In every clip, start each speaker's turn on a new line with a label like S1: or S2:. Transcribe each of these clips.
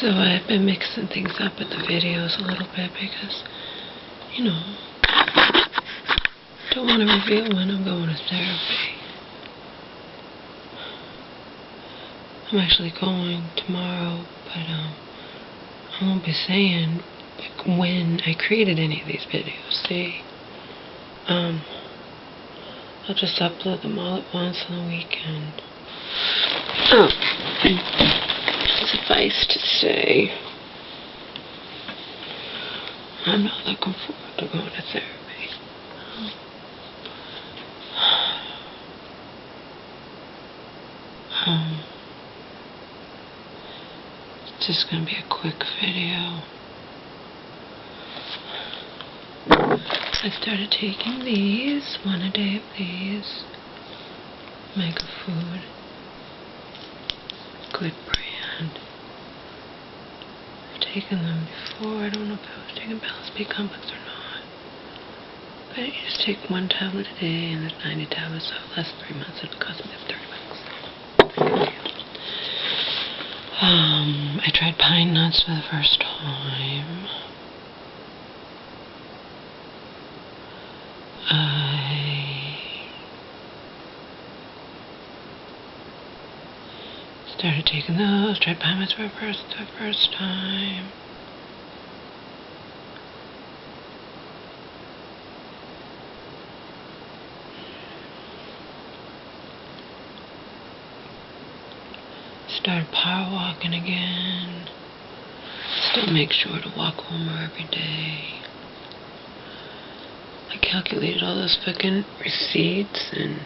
S1: So I've been mixing things up with the videos a little bit because, you know, don't want to reveal when I'm going to therapy. I'm actually going tomorrow, but I won't be saying when I created any of these videos. See, I'll just upload them all at once on the weekend. Suffice to say, I'm not looking forward to going to therapy. It's just going to be a quick video. I started taking these, one a day of these. Mega Food. Good brand. I've taken them before. I don't know if I was taking Balance B Complex or not. But you just take one tablet a day, and there's 90 tablets, so it lasts 3 months. It'll cost me $30. I tried pine nuts for the first time. I started taking those, tried pine nuts for the first time. Started power walking again. Still make sure to walk home every day. I calculated all those fucking receipts, and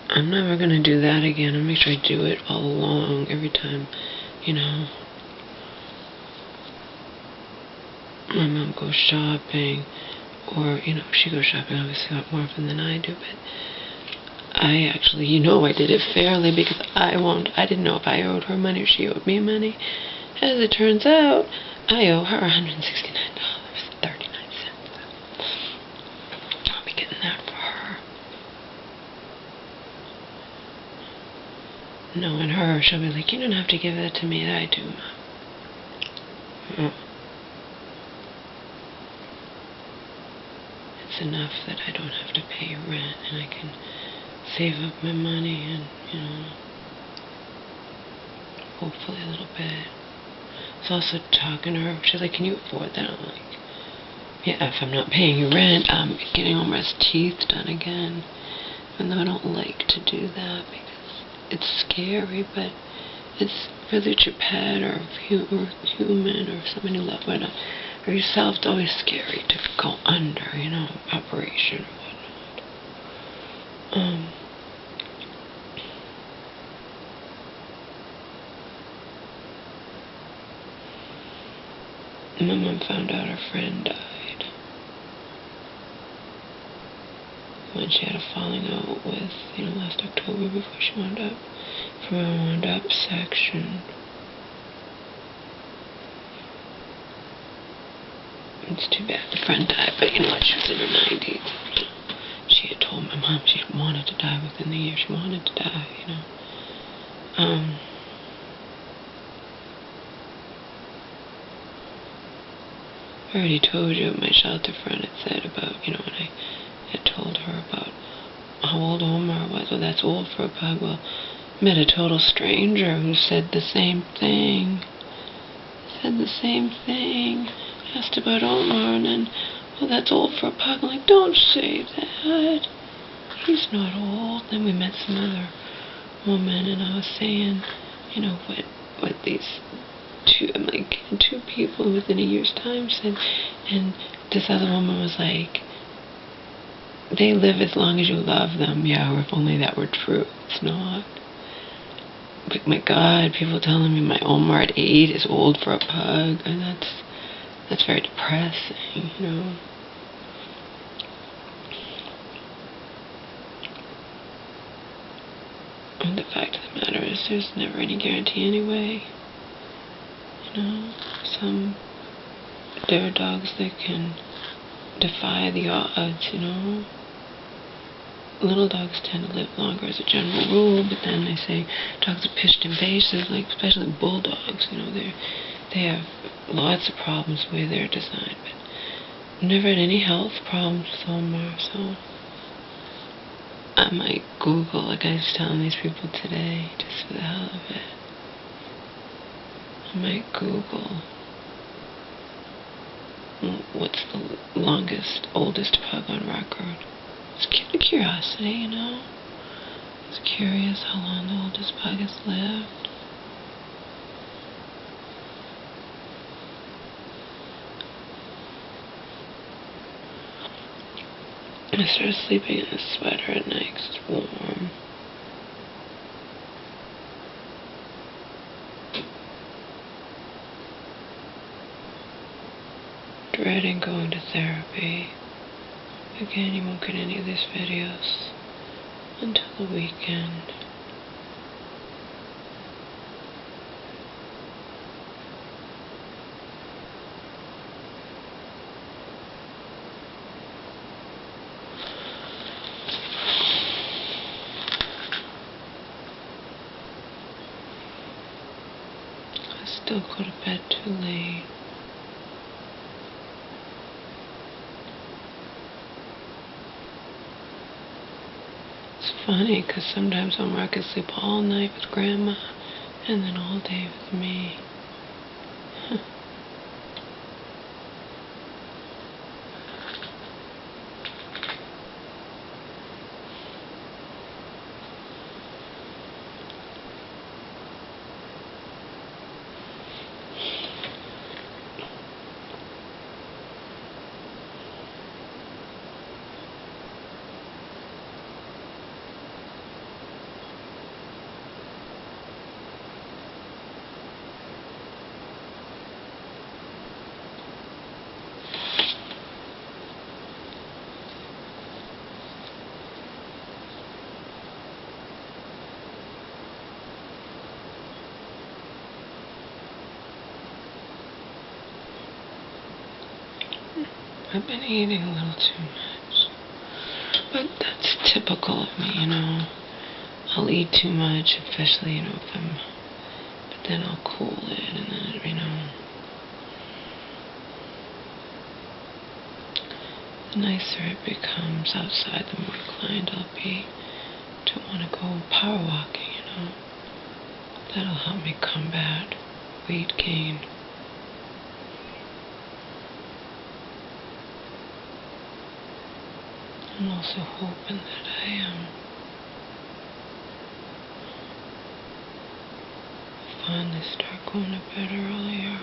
S1: I'm never gonna do that again. I'll make sure I do it all along every time, you know. My mom goes shopping, or, you know, she goes shopping obviously a lot more often than I do, but I actually, you know, I did it fairly because I didn't know if I owed her money or she owed me money. As it turns out, I owe her $169.39. I'll be getting that for her. Knowing her, she'll be like, you don't have to give that to me. I do, Mom. It's enough that I don't have to pay rent, and I can save up my money and, you know, hopefully a little bit. I was also talking to her. She's like, can you afford that? I'm like, yeah, if I'm not paying your rent, I'm getting Omar's teeth done again. Even though I don't like to do that because it's scary, but it's really your pet or human or somebody you love one or yourself. It's always scary to go under, you know, operation or whatnot. My mom found out her friend died when she had a falling out with, you know, last October before she wound up from a wound up section. It's too bad the friend died, but you know what, she was in her 90s. She had told my mom she wanted to die within the year. She wanted to die, you know. I already told you what my shelter friend had said about, you know, when I had told her about how old Omar was. Well, that's old for a pug. Well, met a total stranger who said the same thing. Asked about Omar, and then, well, that's old for a pug. I'm like, don't say that. He's not old. Then we met some other woman, and I was saying, you know, what these two people within a year's time said, and this other woman was like, they live as long as you love them. Yeah, or if only that were true. It's not. But my God, people telling me my Omar at 8 is old for a pug, and that's very depressing, you know. And the fact of the matter is, there's never any guarantee anyway. You know, there are dogs that can defy the odds, you know. Little dogs tend to live longer as a general rule, but then they say dogs are pitched invasive, like especially bulldogs, you know, they have lots of problems the way they're designed, but never had any health problems with Omar, so I might Google, like I was telling these people today, just for the hell of it. I might Google what's the longest, oldest pug on record. It's curiosity, you know. I was curious how long the oldest pug has lived. I started sleeping in this sweater at night 'cause it's warm. Dreading going to therapy. Again, you won't get any of these videos until the weekend. I still go to bed too late. It's funny, because sometimes I can sleep all night with Grandma, and then all day with me. I've been eating a little too much, but that's typical of me, you know. I'll eat too much, especially, you know, but then I'll cool it, and then, you know, the nicer it becomes outside, the more inclined I'll be to want to go power walking, you know. That'll help me combat weight gain. I'm also hoping that I finally start going to bed earlier.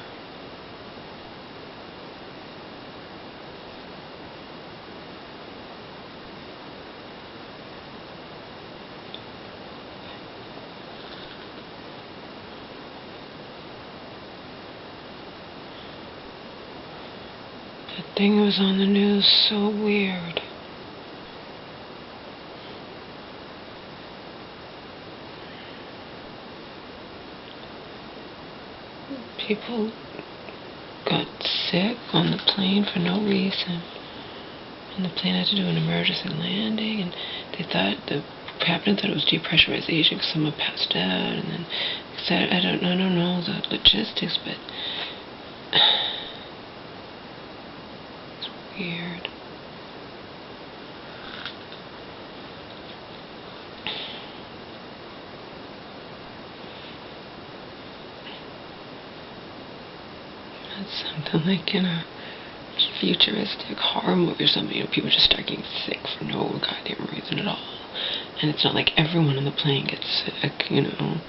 S1: That thing was on the news, so weird. People got sick on the plane for no reason. And the plane had to do an emergency landing, and they thought the captain thought it was depressurization because someone passed out, and then said, I don't know the logistics, but it's weird. It's something like in a futuristic horror movie or something, you know, people just start getting sick for no goddamn reason at all. And it's not like everyone on the plane gets sick, you know.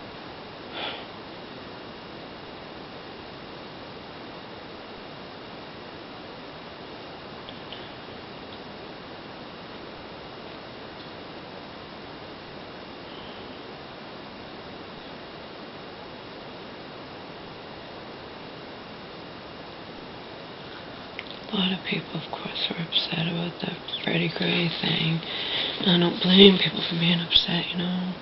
S1: A lot of people, of course, are upset about the Freddie Gray thing. I don't blame people for being upset, you know.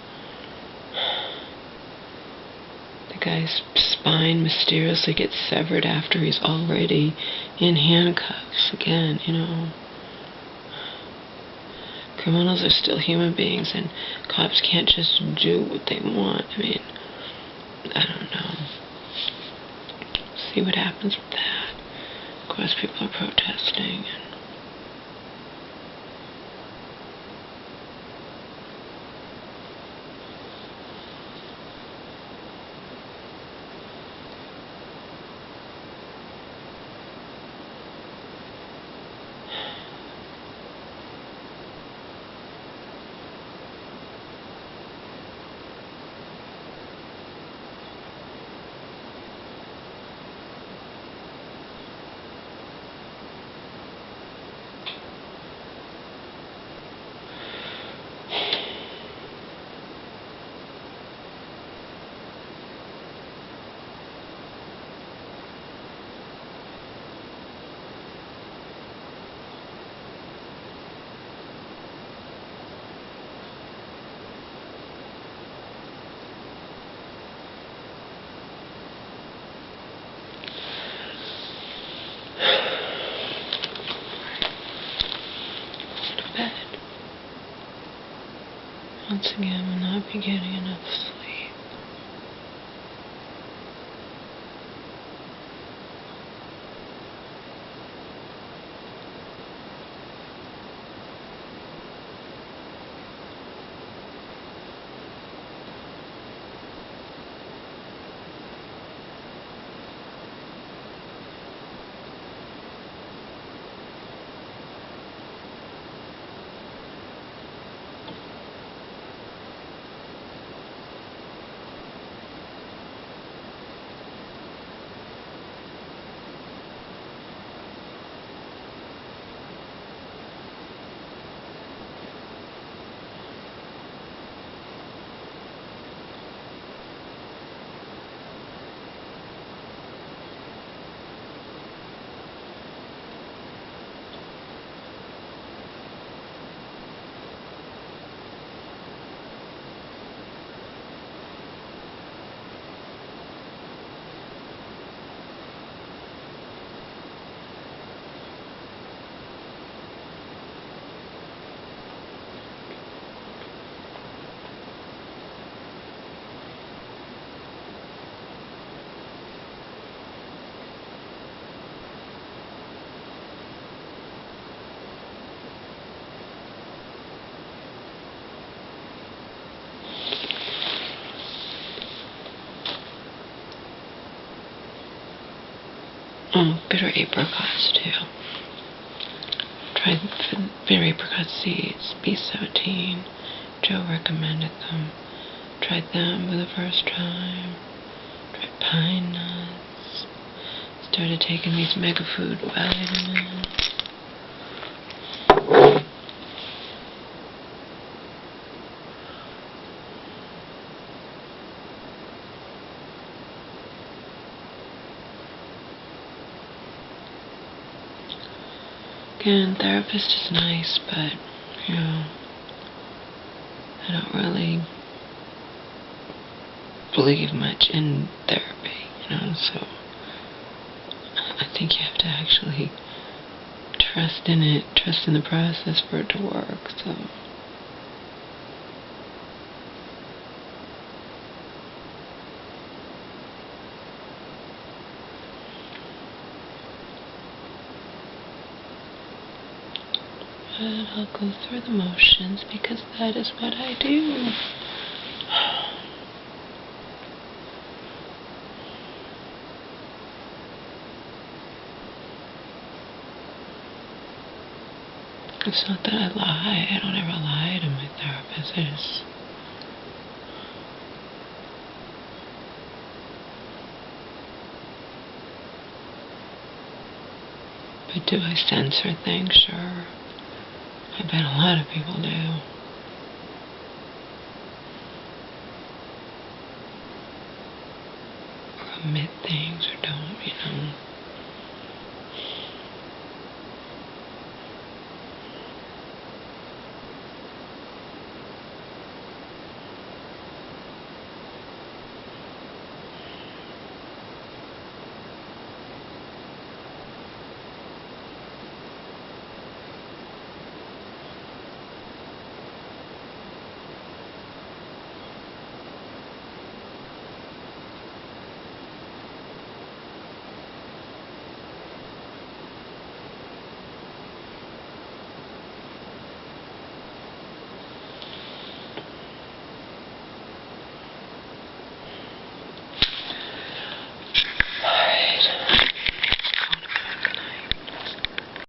S1: The guy's spine mysteriously gets severed after he's already in handcuffs again, you know. Criminals are still human beings, and cops can't just do what they want. I mean, I don't know. see what happens with that. Of course, people are protesting. Once again, will not be getting enough sleep. Oh, bitter apricots too. Tried bitter apricot seeds, B17. Joe recommended them. Tried them for the first time. Tried pine nuts. Started taking these mega food vitamins. Again, therapist is nice, but, you know, I don't really believe much in therapy, you know, so I think you have to actually trust in it, trust in the process for it to work, so. But I'll go through the motions because that is what I do. It's not that I lie. I don't ever lie to my therapist. I just... But do I censor things? Sure. I bet a lot of people do. Or omit things or don't, you know.